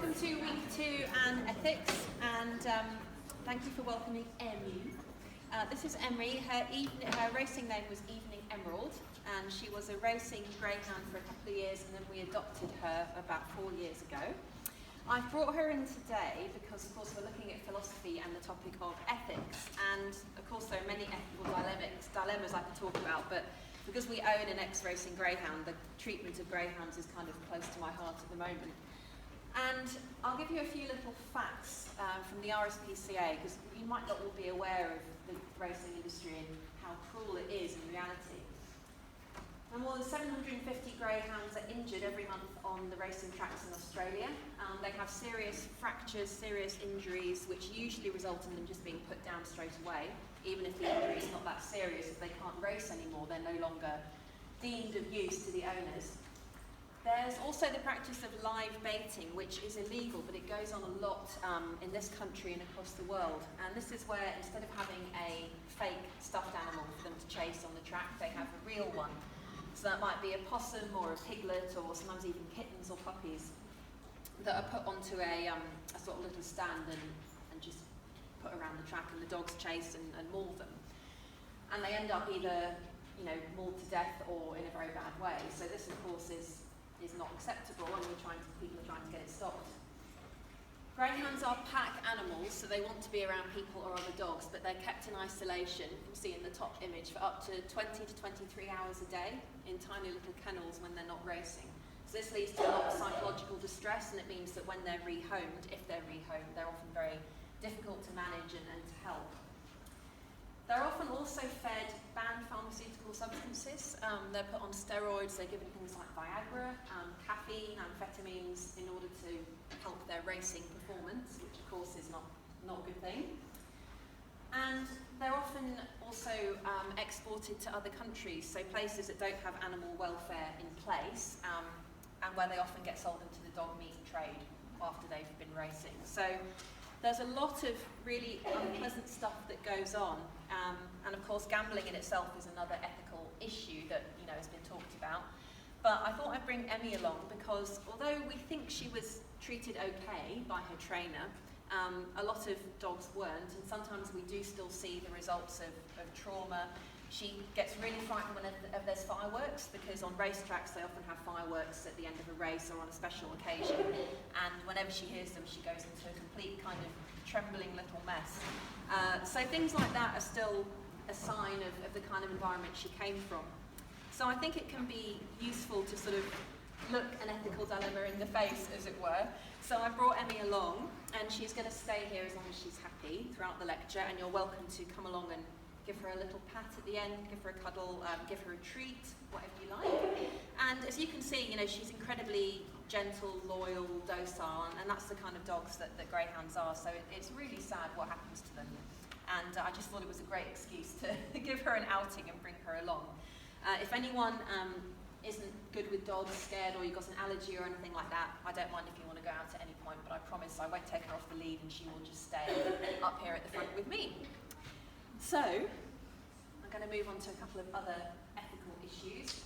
welcome to week 2 and ethics, and thank you for welcoming Emmy. This is Emery. Her racing name was Evening Emerald, and she was a racing greyhound for a couple of years, and then we adopted her about 4 years ago. I've brought her in today because, of course, we're looking at philosophy and the topic of ethics, and of course there are many ethical dilemmas I could talk about, but because we own an ex-racing greyhound, the treatment of greyhounds is kind of close to my heart at the moment. And I'll give you a few little facts from the RSPCA, because you might not all be aware of the racing industry and how cruel it is in reality. And more than 750 greyhounds are injured every month on the racing tracks in Australia. They have serious fractures, serious injuries, which usually result in them just being put down straight away. Even if the injury is not that serious, if they can't race anymore, they're no longer deemed of use to the owners. There's also the practice of live baiting, which is illegal, but it goes on a lot in this country and across the world. And this is where, instead of having a fake stuffed animal for them to chase on the track, they have a real one. So that might be a possum or a piglet, or sometimes even kittens or puppies that are put onto a sort of little stand and just put around the track, and the dogs chase and maul them. And they end up either, mauled to death or in a very bad way. So this, of course, is not acceptable, and people are trying to get it stopped. Greyhounds are pack animals, so they want to be around people or other dogs, but they're kept in isolation, you can see in the top image, for up to 20 to 23 hours a day in tiny little kennels when they're not racing. So this leads to a lot of psychological distress, and it means that when they're rehomed, if they're rehomed, they're often very difficult to manage and to help. They're often also fed banned pharmaceutical substances. They're put on steroids, they're given things like Viagra, caffeine, amphetamines in order to help their racing performance, which of course is not a good thing. And they're often also exported to other countries, so places that don't have animal welfare in place, and where they often get sold into the dog meat trade after they've been racing. So there's a lot of really unpleasant stuff that goes on, and of course gambling in itself is another ethical issue that has been talked about. But I thought I'd bring Emmy along because although we think she was treated okay by her trainer, a lot of dogs weren't, and sometimes we do still see the results of trauma. She gets really frightened whenever there's fireworks, because on racetracks they often have fireworks at the end of a race or on a special occasion, and whenever she hears them she goes into a complete kind of trembling little mess. So things like that are still a sign of the kind of environment she came from. So I think it can be useful to sort of look an ethical dilemma in the face, as it were. So I brought Emmy along, and she's going to stay here as long as she's happy throughout the lecture, and you're welcome to come along and give her a little pat at the end, give her a cuddle, give her a treat, whatever you like. And as you can see, she's incredibly gentle, loyal, docile, and that's the kind of dogs that greyhounds are. So it's really sad what happens to them. And I just thought it was a great excuse to give her an outing and bring her along. If anyone isn't good with dogs, scared, or you've got an allergy or anything like that, I don't mind if you want to go out at any point, but I promise I won't take her off the lead and she will just stay up here at the front with me. So, I'm going to move on to a couple of other ethical issues.